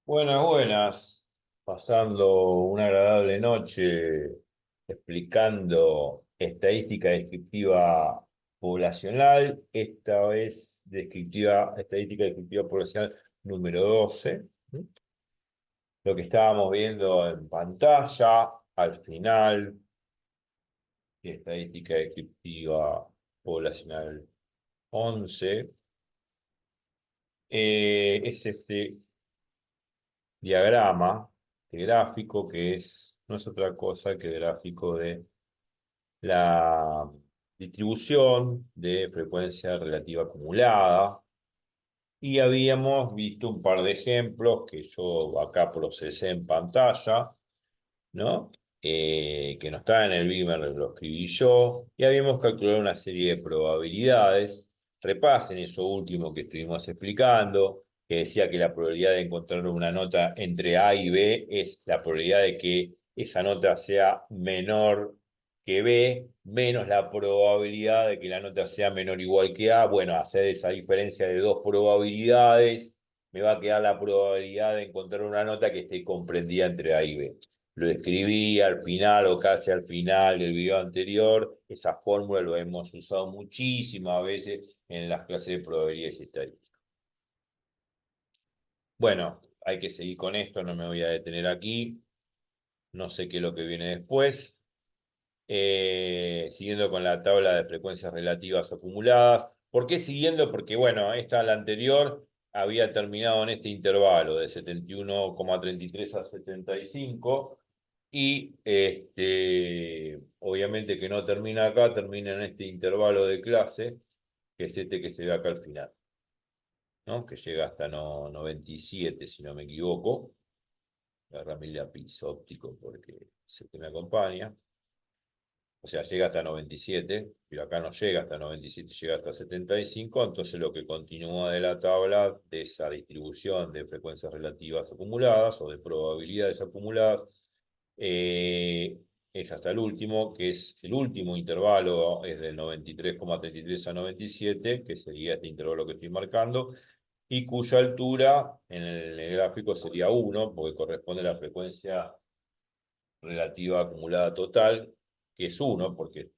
Buenas, buenas. Pasando una agradable noche explicando estadística descriptiva poblacional, esta vez estadística descriptiva poblacional número 12. ¿Mm? Lo que estábamos viendo en pantalla al final, estadística descriptiva poblacional 11, es este diagrama, este gráfico no es otra cosa que el gráfico de la distribución de frecuencia relativa acumulada. Y habíamos visto un par de ejemplos que yo acá procesé en pantalla, ¿no? Que no está en el Beamer, lo escribí yo, y habíamos calculado una serie de probabilidades. Repasen eso último que estuvimos explicando, que decía que la probabilidad de encontrar una nota entre A y B es la probabilidad de que esa nota sea menor que B, menos la probabilidad de que la nota sea menor o igual que A. Bueno, hacer esa diferencia de dos probabilidades, me va a quedar la probabilidad de encontrar una nota que esté comprendida entre A y B. Lo escribí al final o casi al final del video anterior. Esa fórmula lo hemos usado muchísimas veces en las clases de probabilidades y estadística. Bueno, hay que seguir con esto, no me voy a detener aquí. No sé qué es lo que viene después. Siguiendo con la tabla de frecuencias relativas acumuladas. ¿Por qué siguiendo? Porque, bueno, la anterior había terminado en este intervalo de 71,33 a 75 y obviamente que no termina acá, termina en este intervalo de clase, que es este que se ve acá al final, ¿no? Que llega hasta 97, si no me equivoco. Agarrame el lápiz óptico porque es el que me acompaña. O sea, llega hasta 97, pero acá no llega hasta 97, llega hasta 75, entonces lo que continúa de la tabla de esa distribución de frecuencias relativas acumuladas o de probabilidades acumuladas es hasta el último, que es el último intervalo, es del 93,33 a 97, que sería este intervalo que estoy marcando, y cuya altura en el gráfico sería 1, porque corresponde a la frecuencia relativa acumulada total, que es 1, porque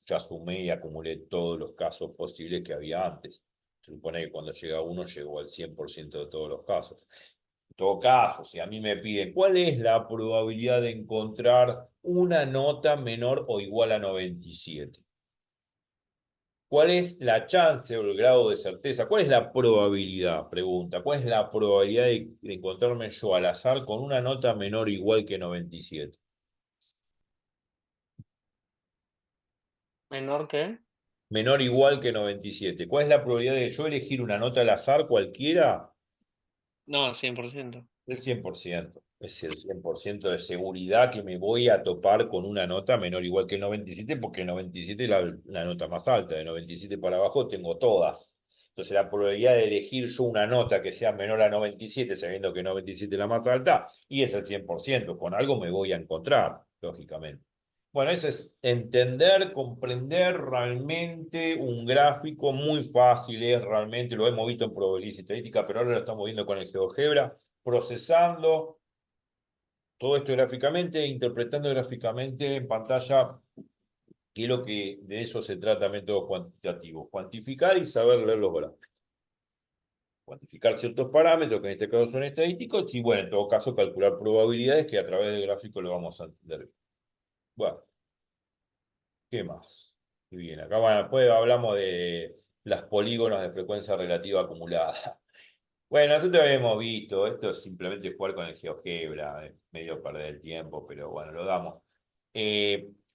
ya sumé y acumulé todos los casos posibles que había antes. Se supone que cuando llega a 1 llegó al 100% de todos los casos. En todo caso, si a mí me piden cuál es la probabilidad de encontrar una nota menor o igual a 97, ¿cuál es la chance o el grado de certeza? ¿Cuál es la probabilidad? Pregunta. ¿Cuál es la probabilidad de encontrarme yo al azar con una nota menor o igual que 97? ¿Menor que? Menor o igual que 97. ¿Cuál es la probabilidad de yo elegir una nota al azar cualquiera? No, 100%. El 100%. Es el 100% de seguridad que me voy a topar con una nota menor o igual que 97, porque 97 es la nota más alta. De 97 para abajo tengo todas. Entonces la probabilidad de elegir yo una nota que sea menor a 97, sabiendo que 97 es la más alta, y es el 100%. Con algo me voy a encontrar, lógicamente. Bueno, eso es entender, comprender realmente un gráfico muy fácil, es realmente, lo hemos visto en probabilidad y estadística, pero ahora lo estamos viendo con el GeoGebra, procesando todo esto gráficamente, interpretando gráficamente en pantalla, que es lo que de eso se trata método cuantitativo, cuantificar y saber leer los gráficos. Cuantificar ciertos parámetros, que en este caso son estadísticos, y bueno, en todo caso calcular probabilidades que a través del gráfico lo vamos a entender. Bueno, ¿qué más? Qué bien, acá bueno, después hablamos de las polígonos de frecuencia relativa acumulada. Bueno, nosotros habíamos visto, esto es simplemente jugar con el GeoGebra, medio perder el tiempo, pero bueno, lo damos.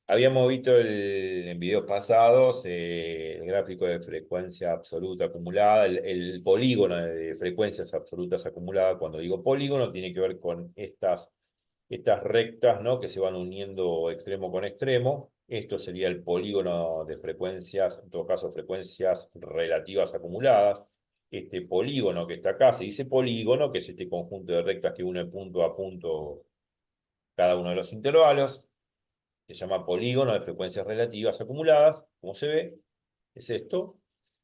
Habíamos visto en videos pasados el gráfico de frecuencia absoluta acumulada, el polígono de frecuencias absolutas acumuladas. Cuando digo polígono, tiene que ver con estas rectas, ¿no? Que se van uniendo extremo con extremo. Esto sería el polígono de frecuencias, en todo caso, frecuencias relativas acumuladas. Este polígono que está acá se dice polígono, que es este conjunto de rectas que une punto a punto cada uno de los intervalos. Se llama polígono de frecuencias relativas acumuladas, como se ve, es esto.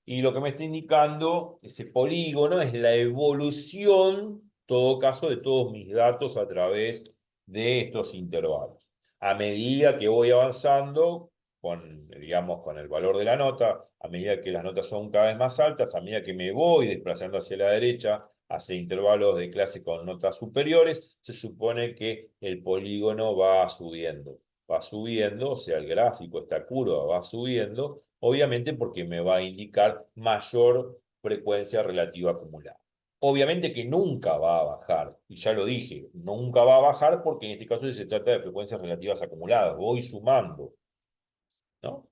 Y lo que me está indicando ese polígono es la evolución todo caso de todos mis datos a través de estos intervalos. A medida que voy avanzando digamos, con el valor de la nota, a medida que las notas son cada vez más altas, a medida que me voy desplazando hacia la derecha, hacia intervalos de clase con notas superiores, se supone que el polígono va subiendo. Va subiendo, o sea, el gráfico, esta curva va subiendo, obviamente porque me va a indicar mayor frecuencia relativa acumulada. Obviamente que nunca va a bajar, y ya lo dije, nunca va a bajar porque en este caso se trata de frecuencias relativas acumuladas, voy sumando, ¿no?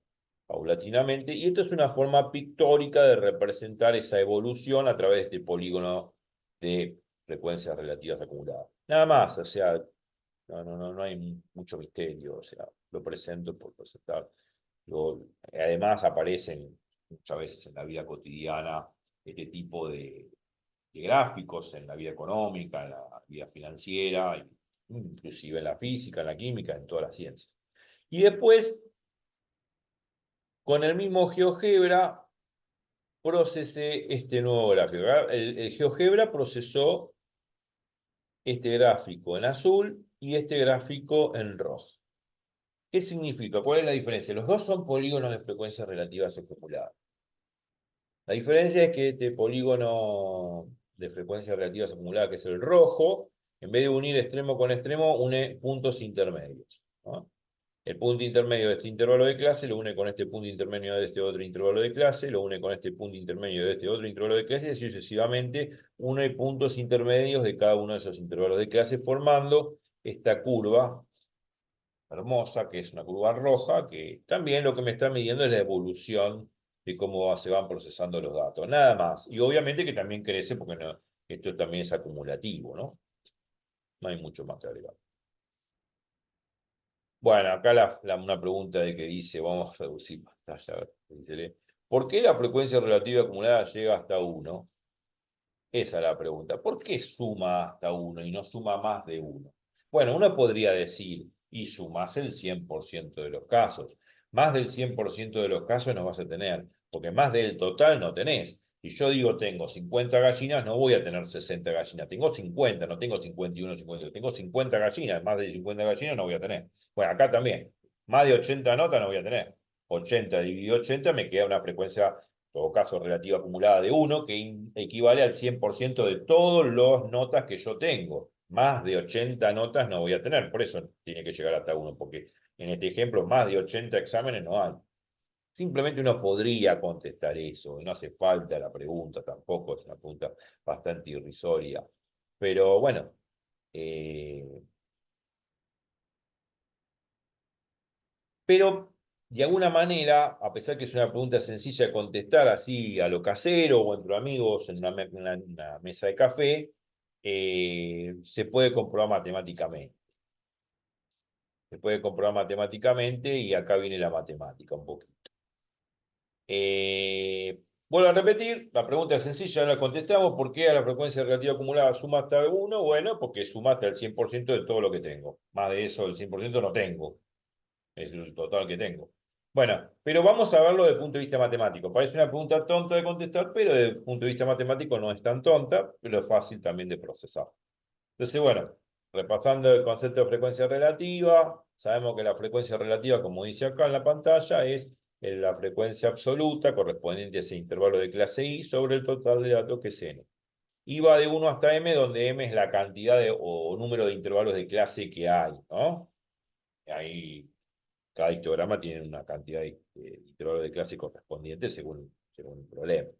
Paulatinamente, y esto es una forma pictórica de representar esa evolución a través de este polígono de frecuencias relativas acumuladas. Nada más, o sea, no hay mucho misterio, o sea, lo presento por presentar. Además aparecen muchas veces en la vida cotidiana este tipo de gráficos, en la vida económica, en la vida financiera, inclusive en la física, en la química, en todas las ciencias. Y después, con el mismo GeoGebra, procesé este nuevo gráfico. El GeoGebra procesó este gráfico en azul y este gráfico en rojo. ¿Qué significa? ¿Cuál es la diferencia? Los dos son polígonos de frecuencias relativas acumuladas. La diferencia es que este polígono de frecuencias relativas acumuladas, que es el rojo, en vez de unir extremo con extremo, une puntos intermedios, ¿no? El punto intermedio de este intervalo de clase lo une con este punto intermedio de este otro intervalo de clase, lo une con este punto intermedio de este otro intervalo de clase, y así sucesivamente une puntos intermedios de cada uno de esos intervalos de clase, formando esta curva hermosa, que es una curva roja, que también lo que me está midiendo es la evolución de cómo se van procesando los datos, nada más. Y obviamente que también crece porque esto también es acumulativo, ¿no? No hay mucho más que agregar. Bueno, acá una pregunta de que dice, vamos a reducir pantalla, a ver, dice, ¿por qué la frecuencia relativa acumulada llega hasta 1? Esa es la pregunta. ¿Por qué suma hasta 1 y no suma más de 1? Bueno, uno podría decir, y sumas el 100% de los casos. Más del 100% de los casos no vas a tener, porque más del total no tenés. Si yo digo tengo 50 gallinas, no voy a tener 60 gallinas. Tengo 50, no tengo 51, 50. Tengo 50 gallinas, más de 50 gallinas no voy a tener. Bueno, acá también. Más de 80 notas no voy a tener. 80 dividido 80 me queda una frecuencia, en todo caso relativa acumulada de 1, que equivale al 100% de todas las notas que yo tengo. Más de 80 notas no voy a tener, por eso tiene que llegar hasta 1, porque en este ejemplo más de 80 exámenes no hay. Simplemente uno podría contestar eso, no hace falta la pregunta tampoco, es una pregunta bastante irrisoria. Pero bueno, pero de alguna manera, a pesar que es una pregunta sencilla de contestar así a lo casero o entre amigos en una mesa de café, se puede comprobar matemáticamente. Se puede comprobar matemáticamente y acá viene la matemática un poquito. Vuelvo a repetir, la pregunta es sencilla, la contestamos. ¿Por qué a la frecuencia relativa acumulada suma hasta 1? Bueno, porque sumaste el 100% de todo lo que tengo. Más de eso, el 100% no tengo. Es el total que tengo. Bueno, pero vamos a verlo desde el punto de vista matemático. Parece una pregunta tonta de contestar, pero desde el punto de vista matemático no es tan tonta, pero es fácil también de procesar. Entonces, bueno, repasando el concepto de frecuencia relativa, sabemos que la frecuencia relativa, como dice acá en la pantalla, es la frecuencia absoluta correspondiente a ese intervalo de clase I sobre el total de datos que es n. Y va de 1 hasta m, donde m es la cantidad o número de intervalos de clase que hay, ¿no? Ahí cada histograma tiene una cantidad de intervalos de clase correspondiente según el problema.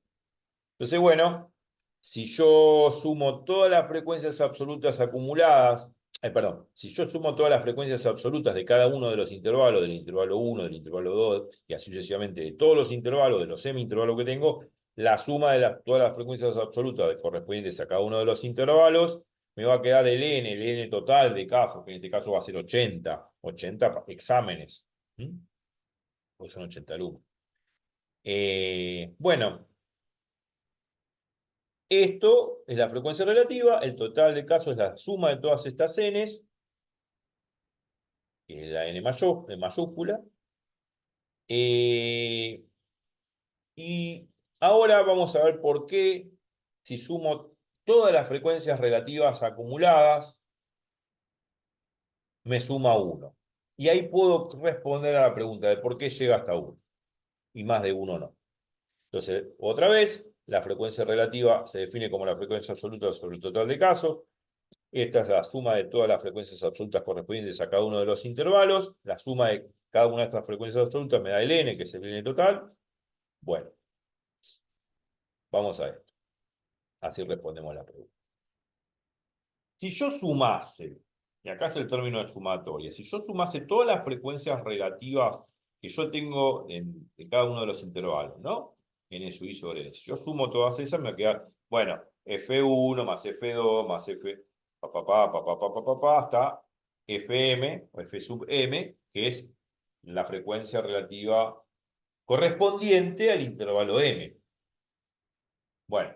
Entonces, bueno, si yo sumo todas las frecuencias absolutas acumuladas, perdón, si yo sumo todas las frecuencias absolutas de cada uno de los intervalos, del intervalo 1, del intervalo 2, y así sucesivamente de todos los intervalos, de los semi-intervalos que tengo, la suma de todas las frecuencias absolutas correspondientes a cada uno de los intervalos, me va a quedar el n total de casos, que en este caso va a ser 80 exámenes. Porque son 80 alumnos. Bueno, esto es la frecuencia relativa, el total de casos es la suma de todas estas n's, que es la n mayúscula. Y ahora vamos a ver por qué, si sumo todas las frecuencias relativas acumuladas me suma 1. Y ahí puedo responder a la pregunta de por qué llega hasta 1 y más de 1 no. Entonces, otra vez, la frecuencia relativa se define como la frecuencia absoluta sobre el total de casos. Esta es la suma de todas las frecuencias absolutas correspondientes a cada uno de los intervalos. La suma de cada una de estas frecuencias absolutas me da el n, que es el n total. Bueno, vamos a esto. Así respondemos a la pregunta. Si yo sumase, y acá es el término de sumatoria, si yo sumase todas las frecuencias relativas que yo tengo en cada uno de los intervalos, ¿no? N sub i sobre n. Si yo sumo todas esas, me queda, bueno, F1 más F2 más F, hasta Fm o F sub m, que es la frecuencia relativa correspondiente al intervalo m. Bueno,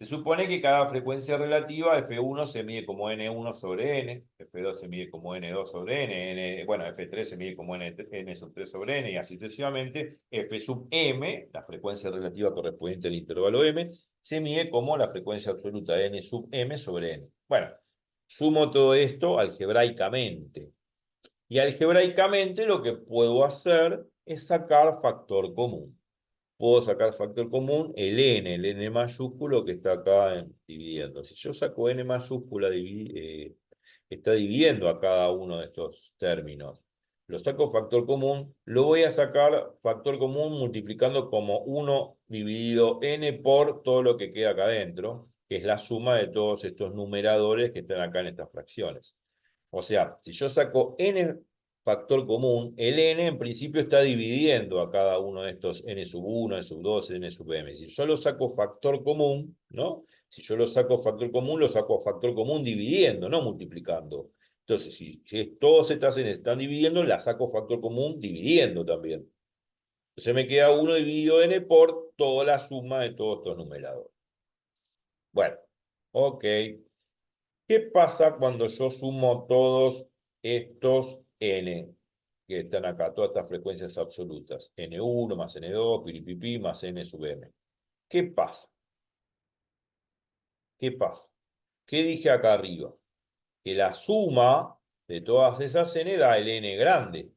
se supone que cada frecuencia relativa, F1 se mide como N1 sobre N, F2 se mide como N2 sobre N, bueno, F3 se mide como N sub 3 sobre N, y así sucesivamente. F sub M, la frecuencia relativa correspondiente al intervalo M, se mide como la frecuencia absoluta de N sub M sobre N. Bueno, sumo todo esto algebraicamente. Y algebraicamente lo que puedo hacer es sacar factor común. Puedo sacar factor común, el n mayúsculo que está acá dividiendo. Si yo saco n mayúscula, está dividiendo a cada uno de estos términos. Lo saco factor común, lo voy a sacar factor común multiplicando como 1 dividido n por todo lo que queda acá adentro, que es la suma de todos estos numeradores que están acá en estas fracciones. O sea, si yo saco n factor común, el n en principio está dividiendo a cada uno de estos n sub 1, n sub 2, n sub m. Si yo lo saco factor común, ¿no? Si yo lo saco factor común, lo saco factor común dividiendo, no multiplicando. Entonces, si todas estas n están dividiendo, la saco factor común dividiendo también. Entonces me queda 1 dividido n por toda la suma de todos estos numeradores. Bueno, ok. ¿Qué pasa cuando yo sumo todos estos n que están acá, todas estas frecuencias absolutas? N1 más N2, piripipi, más N sub M. ¿Qué pasa? ¿Qué pasa? ¿Qué dije acá arriba? Que la suma de todas esas n da el n grande,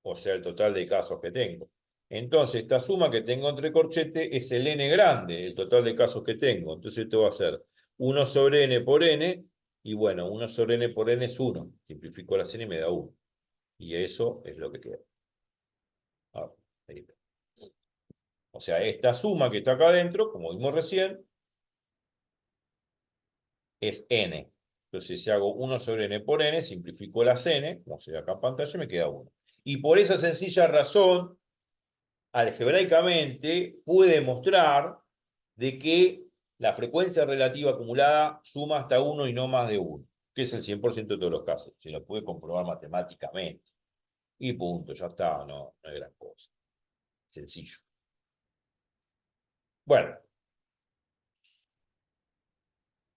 o sea, el total de casos que tengo. Entonces, esta suma que tengo entre corchete es el n grande, el total de casos que tengo. Entonces, esto va a ser 1 sobre n por n, y bueno, 1 sobre n por n es 1. Simplifico las n y me da 1. Y eso es lo que queda. Ah, ahí está. O sea, esta suma que está acá adentro, como vimos recién, es n. Entonces, si hago 1 sobre n por n, simplifico las n, como se ve acá en pantalla, me queda 1. Y por esa sencilla razón, algebraicamente pude demostrar de que la frecuencia relativa acumulada suma hasta 1 y no más de 1, que es el 100% de todos los casos. Se lo puede comprobar matemáticamente. Y punto, ya está, no es gran cosa. Sencillo. Bueno,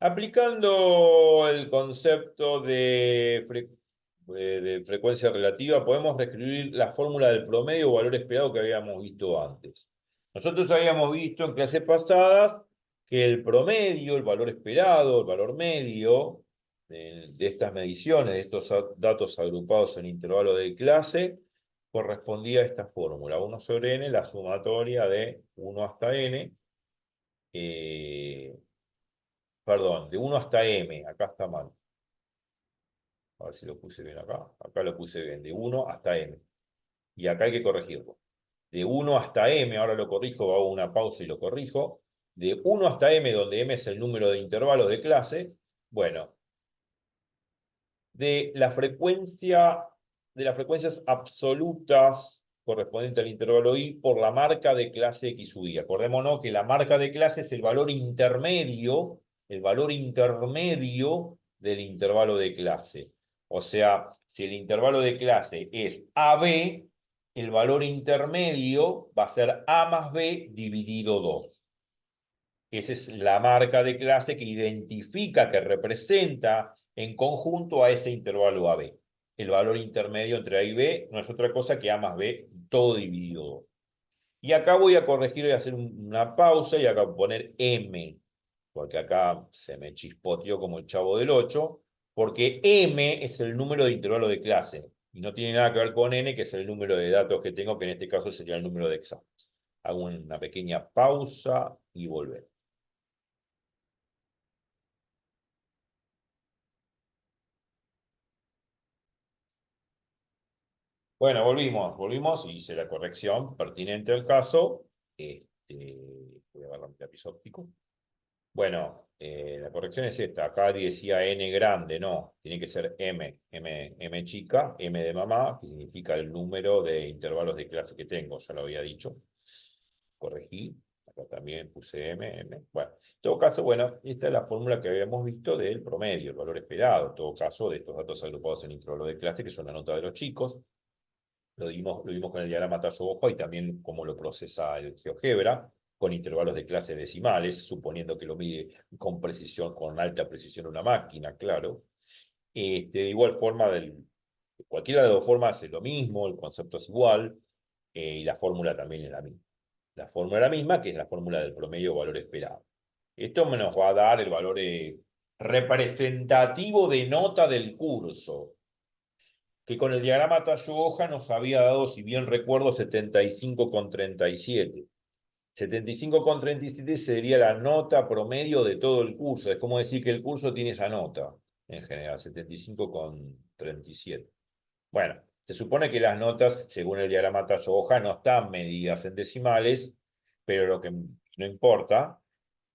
aplicando el concepto de frecuencia relativa, podemos describir la fórmula del promedio o valor esperado que habíamos visto antes. Nosotros habíamos visto en clases pasadas que el promedio, el valor esperado, el valor medio de estas mediciones, de estos datos agrupados en intervalo de clase, correspondía a esta fórmula, 1 sobre n, la sumatoria de 1 hasta n, perdón, de 1 hasta m, acá está mal. A ver si lo puse bien acá. Acá lo puse bien, de 1 hasta m. Y acá hay que corregirlo. De 1 hasta m, ahora lo corrijo, hago una pausa y lo corrijo. De 1 hasta m, donde m es el número de intervalos de clase, bueno, de la frecuencia, de las frecuencias absolutas correspondientes al intervalo i por la marca de clase x sub i. Acordémonos que la marca de clase es el valor intermedio del intervalo de clase. O sea, si el intervalo de clase es AB, el valor intermedio va a ser A más B dividido 2. Esa es la marca de clase que identifica, que representa en conjunto a ese intervalo AB. El valor intermedio entre A y B no es otra cosa que A más B, todo dividido 2. Y acá voy a corregir, voy a hacer una pausa y acá voy a poner M. porque acá se me chispoteó como el Chavo del 8, porque M es el número de intervalo de clase, y no tiene nada que ver con N, que es el número de datos que tengo, que en este caso sería el número de exámenes. Hago una pequeña pausa y volvemos. Bueno, volvimos y hice la corrección pertinente al caso. Voy a agarrar mi lápiz óptico. Bueno, la corrección es esta. Acá decía N grande, no. Tiene que ser M chica, M de mamá, que significa el número de intervalos de clase que tengo, ya lo había dicho. Corregí. Acá también puse M. Bueno, en todo caso, bueno, esta es la fórmula que habíamos visto del promedio, el valor esperado. En todo caso, de estos datos agrupados en intervalos de clase, que son la nota de los chicos. Lo vimos con el diagrama tallo-hoja y también cómo lo procesa el GeoGebra, con intervalos de clase decimales, suponiendo que lo mide con precisión, con alta precisión una máquina, claro. De igual forma, cualquiera de las dos formas es lo mismo, el concepto es igual, y la fórmula también es la misma. La fórmula es la misma, que es la fórmula del promedio valor esperado. Esto nos va a dar el valor representativo de nota del curso, que con el diagrama tallo-hoja nos había dado, si bien recuerdo, 75,37. 75,37 sería la nota promedio de todo el curso. Es como decir que el curso tiene esa nota, en general, 75,37. Bueno, se supone que las notas, según el diagrama tallo-hoja, no están medidas en decimales, pero lo que no importa,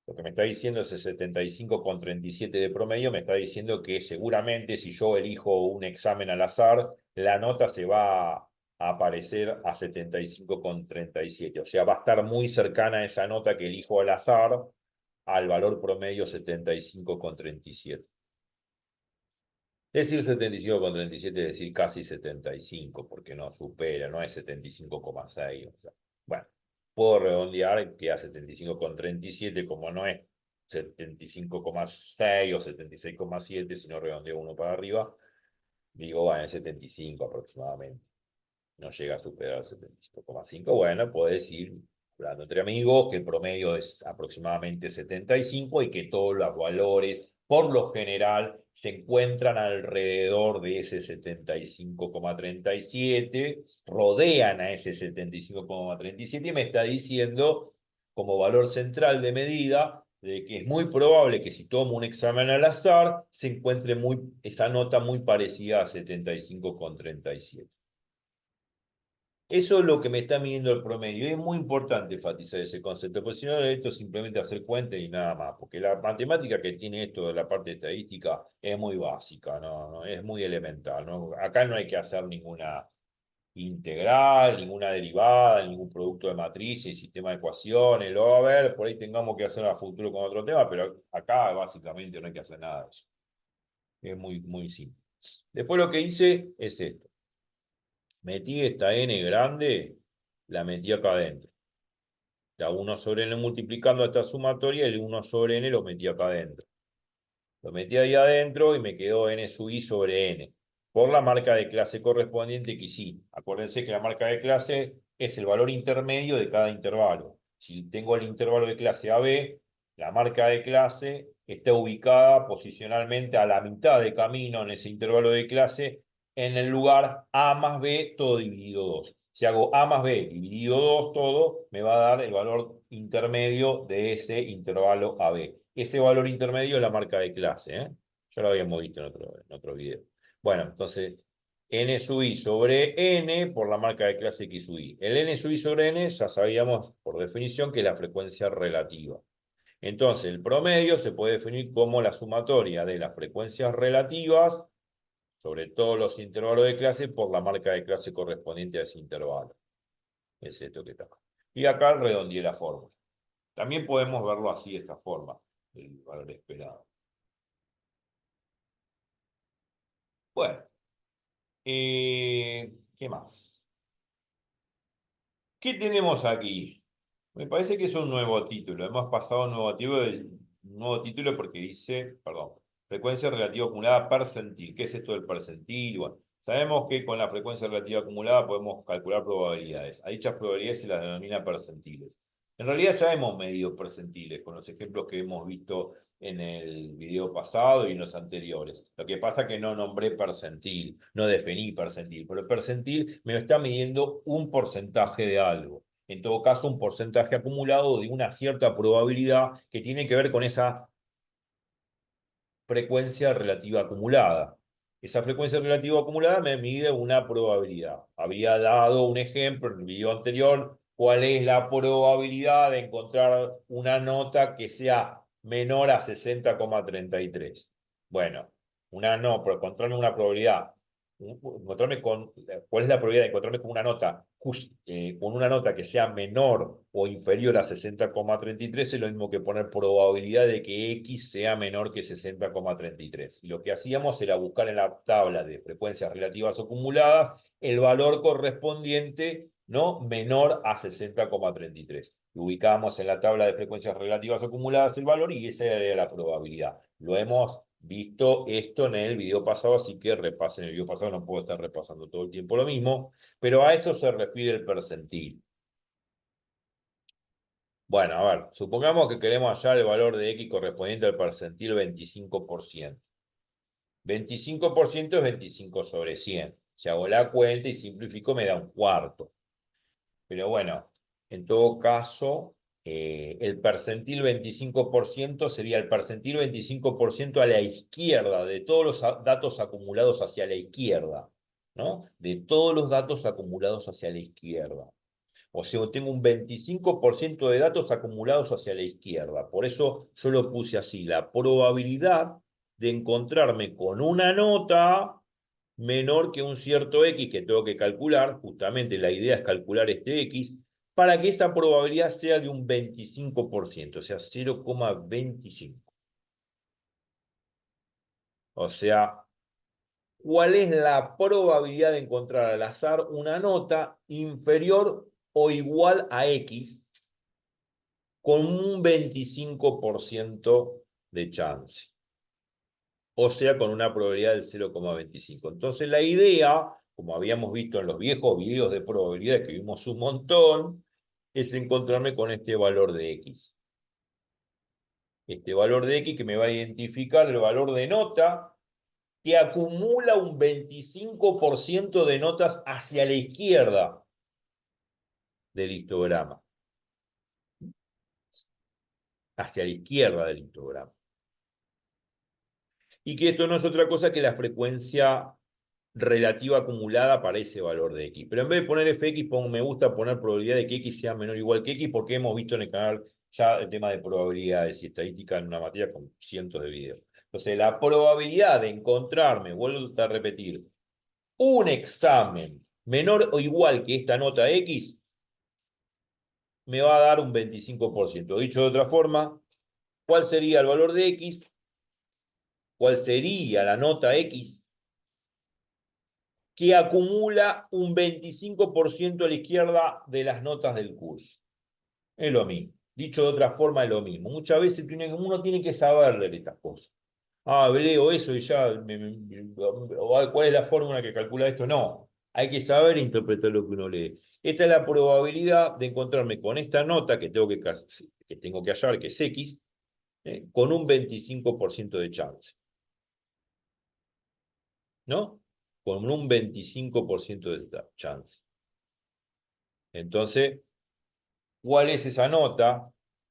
lo que me está diciendo ese 75,37 de promedio, me está diciendo que seguramente si yo elijo un examen al azar, la nota se va a aparecer a 75,37. O sea, va a estar muy cercana a esa nota que elijo al azar al valor promedio 75,37. Decir 75,37 es decir casi 75, porque no supera, no es 75,6. O sea, bueno, puedo redondear que a 75,37, como no es 75,6 o 76,7, si no redondeo uno para arriba, digo, bueno, es 75 aproximadamente. No llega a superar 75,5. Bueno, puedo decir, hablando entre amigos, que el promedio es aproximadamente 75 y que todos los valores, por lo general, se encuentran alrededor de ese 75,37, rodean a ese 75,37 y me está diciendo, como valor central de medida, de que es muy probable que si tomo un examen al azar, se encuentre esa nota muy parecida a 75,37. Eso es lo que me está midiendo el promedio. Y es muy importante enfatizar ese concepto, porque si no, esto es simplemente hacer cuenta y nada más. Porque la matemática que tiene esto de la parte estadística es muy básica, ¿no? Es muy elemental, ¿no? Acá no hay que hacer ninguna integral, ninguna derivada, ningún producto de matrices, sistema de ecuaciones. Lo va a ver, por ahí tengamos que hacer a futuro con otro tema, pero acá básicamente no hay que hacer nada de eso. Es muy, muy simple. Después lo que hice es esto. Metí esta n grande, la metí acá adentro. La 1 sobre n multiplicando esta sumatoria y el 1 sobre n lo metí acá adentro. Lo metí ahí adentro y me quedó n sub i sobre n. Por la marca de clase correspondiente que sí. Acuérdense que la marca de clase es el valor intermedio de cada intervalo. Si tengo el intervalo de clase AB, la marca de clase está ubicada posicionalmente a la mitad de camino en ese intervalo de clase en el lugar A más B todo dividido 2. Si hago A más B dividido 2 todo, me va a dar el valor intermedio de ese intervalo AB. Ese valor intermedio es la marca de clase, ¿eh? Ya lo habíamos visto en otro video. Bueno, entonces, n sub i sobre n por la marca de clase x sub i. El n sub i sobre n ya sabíamos por definición que es la frecuencia relativa. Entonces, el promedio se puede definir como la sumatoria de las frecuencias relativas sobre todos los intervalos de clase por la marca de clase correspondiente a ese intervalo. Es esto que está acá. Y acá redondeé la fórmula. También podemos verlo así, de esta forma, el valor esperado. Bueno, ¿qué más? ¿Qué tenemos aquí? Me parece que es un nuevo título. Hemos pasado a un nuevo título porque dice, perdón, frecuencia relativa acumulada percentil. ¿Qué es esto del percentil? Bueno, sabemos que con la frecuencia relativa acumulada podemos calcular probabilidades. A dichas probabilidades se las denomina percentiles. En realidad ya hemos medido percentiles con los ejemplos que hemos visto en el video pasado y en los anteriores. Lo que pasa es que no nombré percentil, no definí percentil, pero el percentil me está midiendo un porcentaje de algo. En todo caso, un porcentaje acumulado de una cierta probabilidad que tiene que ver con esa frecuencia relativa acumulada. Esa frecuencia relativa acumulada me mide una probabilidad. Había dado un ejemplo en el video anterior, cuál es la probabilidad de encontrar una nota que sea menor a 60,33. Bueno, una no, pero encontrarme una probabilidad, encontrarme con, cuál es la probabilidad de encontrarme con con una nota que sea menor o inferior a 60,33 es lo mismo que poner probabilidad de que X sea menor que 60,33. Y lo que hacíamos era buscar en la tabla de frecuencias relativas acumuladas el valor correspondiente, ¿no? Menor a 60,33. Ubicábamos en la tabla de frecuencias relativas acumuladas el valor y esa era la probabilidad. Lo hemos visto esto en el video pasado, así que repasen el video pasado, no puedo estar repasando todo el tiempo lo mismo, pero a eso se refiere el percentil. Bueno, a ver, supongamos que queremos hallar el valor de X correspondiente al percentil 25%. 25% es 25 sobre 100. Si hago la cuenta y simplifico me da un cuarto. Pero bueno, en todo caso, el percentil 25% sería el percentil 25% a la izquierda de todos los datos acumulados hacia la izquierda, ¿no? De todos los datos acumulados hacia la izquierda. O sea, tengo un 25% de datos acumulados hacia la izquierda. Por eso yo lo puse así, la probabilidad de encontrarme con una nota menor que un cierto X que tengo que calcular, justamente la idea es calcular este X, para que esa probabilidad sea de un 25%, o sea, 0,25. O sea, ¿cuál es la probabilidad de encontrar al azar una nota inferior o igual a X con un 25% de chance? O sea, con una probabilidad del 0,25. Entonces, la idea, como habíamos visto en los viejos videos de probabilidades que vimos un montón, es encontrarme con este valor de X. Este valor de X que me va a identificar el valor de nota que acumula un 25% de notas hacia la izquierda del histograma. Hacia la izquierda del histograma. Y que esto no es otra cosa que la frecuencia relativa acumulada para ese valor de X. Pero en vez de poner fx, me gusta poner probabilidad de que X sea menor o igual que X, porque hemos visto en el canal ya el tema de probabilidades y estadística en una materia con cientos de videos. Entonces, la probabilidad de encontrarme, vuelvo a repetir, un examen menor o igual que esta nota X, me va a dar un 25%. Dicho de otra forma, ¿cuál sería el valor de X? ¿Cuál sería la nota X que acumula un 25% a la izquierda de las notas del curso? Es lo mismo. Dicho de otra forma, es lo mismo. Muchas veces uno tiene que saber leer estas cosas. Ah, leo eso y ya, ¿cuál es la fórmula que calcula esto? No, hay que saber interpretar lo que uno lee. Esta es la probabilidad de encontrarme con esta nota que tengo que hallar, que es X, con un 25% de chance. ¿No? Con un 25% de chance. Entonces, ¿cuál es esa nota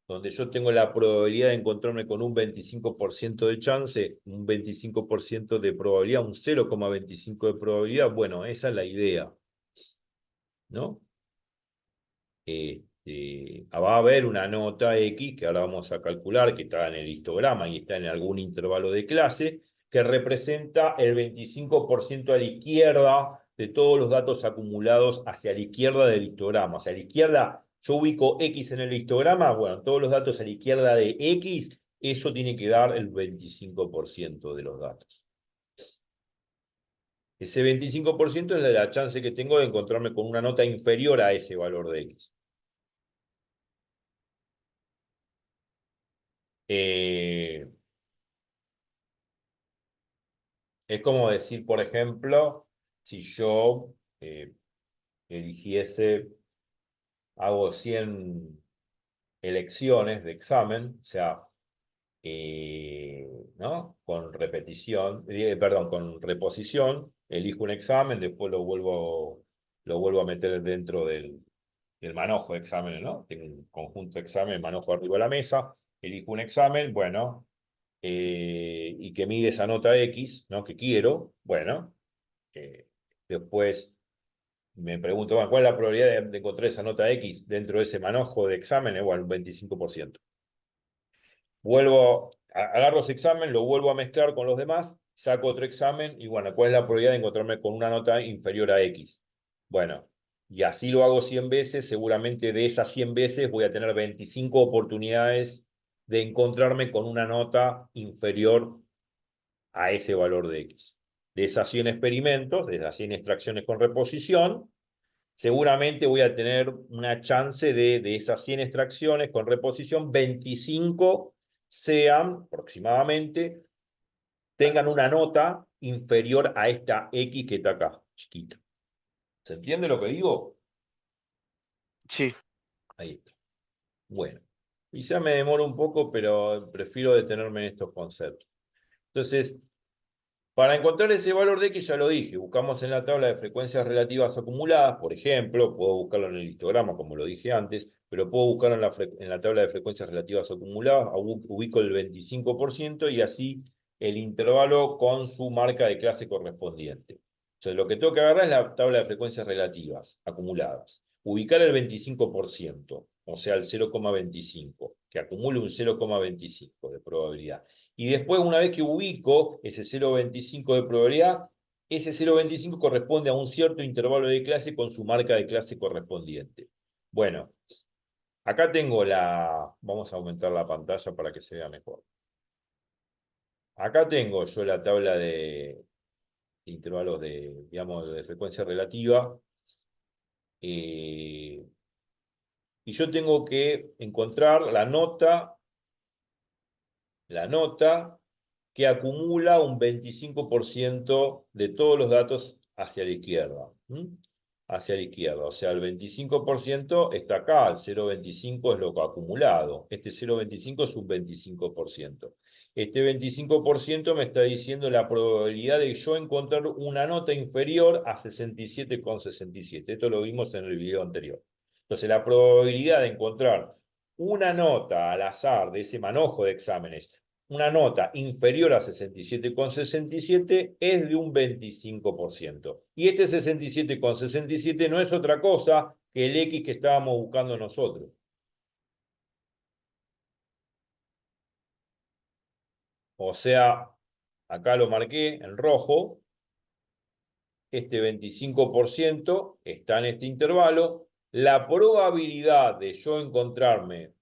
donde yo tengo la probabilidad de encontrarme con un 25% de chance, un 25% de probabilidad, un 0,25 de probabilidad? Bueno, esa es la idea, ¿no? Va a haber una nota X, que ahora vamos a calcular, que está en el histograma y está en algún intervalo de clase, que representa el 25% a la izquierda de todos los datos acumulados hacia la izquierda del histograma. Hacia la izquierda, yo ubico X en el histograma, bueno, todos los datos a la izquierda de X, eso tiene que dar el 25% de los datos. Ese 25% es la chance que tengo de encontrarme con una nota inferior a ese valor de X. Eh, Es como decir, por ejemplo, si yo eligiese, hago 100 elecciones de examen, o sea, ¿no? Con repetición, perdón, con reposición, elijo un examen, después lo vuelvo a meter dentro del manojo de exámenes, ¿no? Tengo un conjunto de examen, manojo arriba de la mesa, elijo un examen, bueno, y que mide esa nota X, ¿no? Que quiero, bueno, después me pregunto, bueno, ¿cuál es la probabilidad de encontrar esa nota X dentro de ese manojo de exámenes? Bueno, un 25%. Agarro ese examen, lo vuelvo a mezclar con los demás, saco otro examen y bueno, ¿cuál es la probabilidad de encontrarme con una nota inferior a X? Bueno, y así lo hago 100 veces, seguramente de esas 100 veces voy a tener 25 oportunidades de encontrarme con una nota inferior a ese valor de X. De esas 100 experimentos, de esas 100 extracciones con reposición, seguramente voy a tener una chance de esas 100 extracciones con reposición, 25 sean aproximadamente, tengan una nota inferior a esta X que está acá, chiquita. ¿Se entiende lo que digo? Sí, Ahí está. Bueno, quizá me demoro un poco, pero prefiero detenerme en estos conceptos. Entonces, para encontrar ese valor de X, ya lo dije, buscamos en la tabla de frecuencias relativas acumuladas, por ejemplo, puedo buscarlo en el histograma, como lo dije antes, pero puedo buscarlo en la tabla de frecuencias relativas acumuladas, ubico el 25% y así el intervalo con su marca de clase correspondiente. Entonces, lo que tengo que agarrar es la tabla de frecuencias relativas acumuladas. Ubicar el 25%, o sea, el 0,25, que acumule un 0,25 de probabilidad. Y después, una vez que ubico ese 0,25 de probabilidad, ese 0,25 corresponde a un cierto intervalo de clase con su marca de clase correspondiente. Bueno, acá tengo vamos a aumentar la pantalla para que se vea mejor. Acá tengo yo la tabla de intervalos digamos, de frecuencia relativa. Y yo tengo que encontrar la nota que acumula un 25% de todos los datos hacia la izquierda. Hacia la izquierda. O sea, el 25% está acá, el 0,25 es lo que ha acumulado. Este 0,25 es un 25%. Este 25% me está diciendo la probabilidad de yo encontrar una nota inferior a 67,67. Esto lo vimos en el video anterior. Entonces, la probabilidad de encontrar una nota al azar de ese manojo de exámenes, una nota inferior a 67,67 es de un 25%. Y este 67,67 no es otra cosa que el X que estábamos buscando nosotros. O sea, acá lo marqué en rojo, este 25% está en este intervalo. La probabilidad de yo encontrarme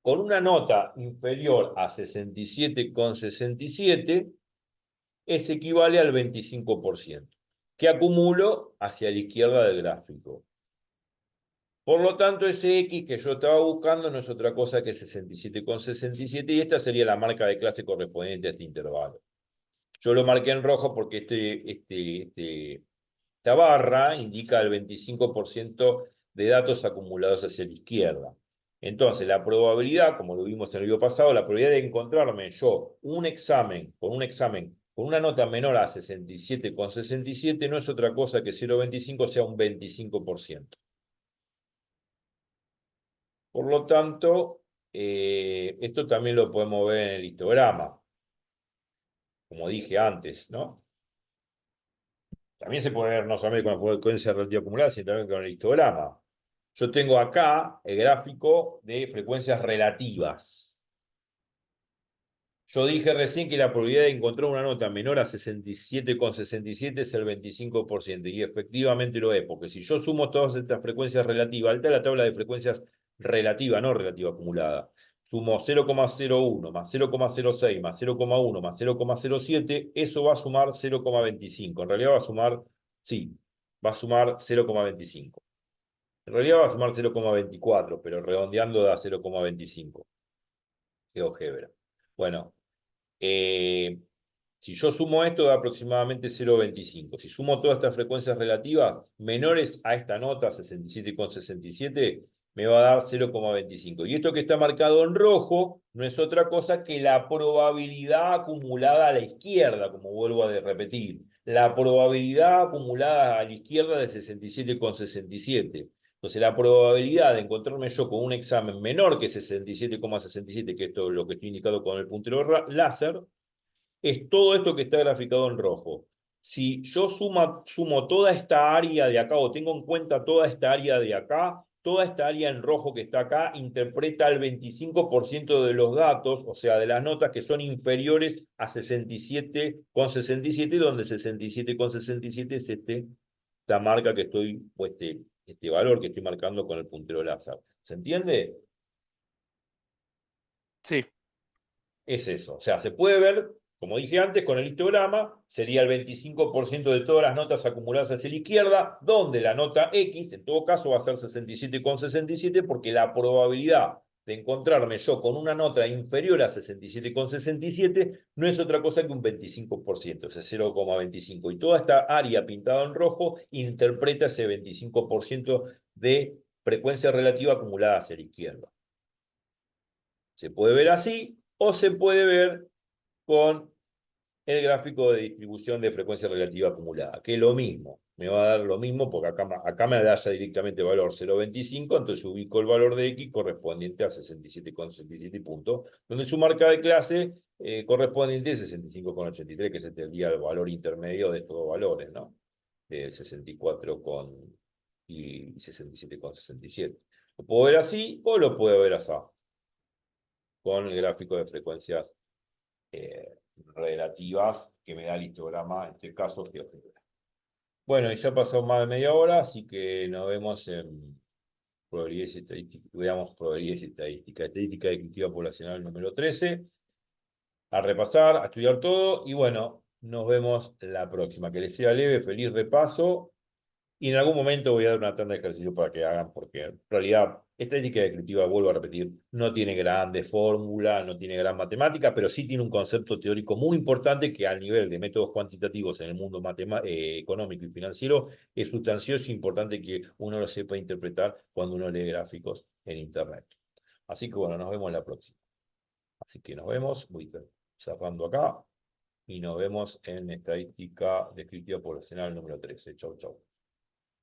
con una nota inferior a 67,67 es equivale al 25%, que acumulo hacia la izquierda del gráfico. Por lo tanto, ese X que yo estaba buscando no es otra cosa que 67,67 y esta sería la marca de clase correspondiente a este intervalo. Yo lo marqué en rojo porque esta barra indica el 25% de datos acumulados hacia la izquierda. Entonces, la probabilidad, como lo vimos en el video pasado, la probabilidad de encontrarme yo un examen con una nota menor a 67,67 no es otra cosa que 0,25 sea un 25%. Por lo tanto, esto también lo podemos ver en el histograma, como dije antes, ¿no? También se puede ver no solamente con la frecuencia relativa acumulada, sino también con el histograma. Yo tengo acá el gráfico de frecuencias relativas. Yo dije recién que la probabilidad de encontrar una nota menor a 67,67 es el 25%, y efectivamente lo es, porque si yo sumo todas estas frecuencias relativas, alta la tabla de frecuencias relativa, no relativa acumulada, sumo 0,01 más 0,06 más 0,1 más 0,07, eso va a sumar 0,25. En realidad va a sumar, sí, va a sumar 0,25. En realidad va a sumar 0,24, pero redondeando da 0,25. GeoGebra. Bueno, si yo sumo esto, da aproximadamente 0,25. Si sumo todas estas frecuencias relativas menores a esta nota, 67,67, me va a dar 0,25. Y esto que está marcado en rojo no es otra cosa que la probabilidad acumulada a la izquierda, como vuelvo a repetir. La probabilidad acumulada a la izquierda de 67,67. Entonces, la probabilidad de encontrarme yo con un examen menor que 67,67, que esto es lo que estoy indicado con el puntero láser, es todo esto que está graficado en rojo. Si yo sumo toda esta área de acá, o tengo en cuenta toda esta área de acá, toda esta área en rojo que está acá interpreta el 25% de los datos, o sea, de las notas que son inferiores a 67,67, donde 67,67 es esta marca que estoy, o este valor que estoy marcando con el puntero láser. ¿Se entiende? Sí, Es eso. O sea, se puede ver, como dije antes, con el histograma, sería el 25% de todas las notas acumuladas hacia la izquierda, donde la nota X, en todo caso, va a ser 67,67, porque la probabilidad de encontrarme yo con una nota inferior a 67,67 no es otra cosa que un 25%, ese 0,25. Y toda esta área pintada en rojo interpreta ese 25% de frecuencia relativa acumulada hacia la izquierda. Se puede ver así o se puede ver con el gráfico de distribución de frecuencia relativa acumulada, que es lo mismo. Me va a dar lo mismo porque acá me da ya directamente el valor 0,25, entonces ubico el valor de X correspondiente a 67,67 puntos, donde su marca de clase correspondiente a 65,83, que sería el valor intermedio de estos dos valores, ¿no? De 64 y 67,67. Lo puedo ver así o lo puedo ver así, con el gráfico de frecuencias relativas que me da el histograma, en este caso GeoGebra. Bueno, y ya pasó más de media hora, así que nos vemos en probabilidades y estadística, veamos probabilidades y estadística, estadística descriptiva poblacional número 13, a repasar, a estudiar todo, y bueno, nos vemos la próxima. Que les sea leve, feliz repaso. Y en algún momento voy a dar una tanda de ejercicio para que hagan, porque en realidad estadística descriptiva, vuelvo a repetir, no tiene grandes fórmulas, no tiene gran matemática, pero sí tiene un concepto teórico muy importante que al nivel de métodos cuantitativos en el mundo económico y financiero es sustancioso e importante que uno lo sepa interpretar cuando uno lee gráficos en Internet. Así que bueno, nos vemos la próxima. Así que nos vemos, voy cerrando acá y nos vemos en estadística descriptiva poblacional número 13. Chau, chau.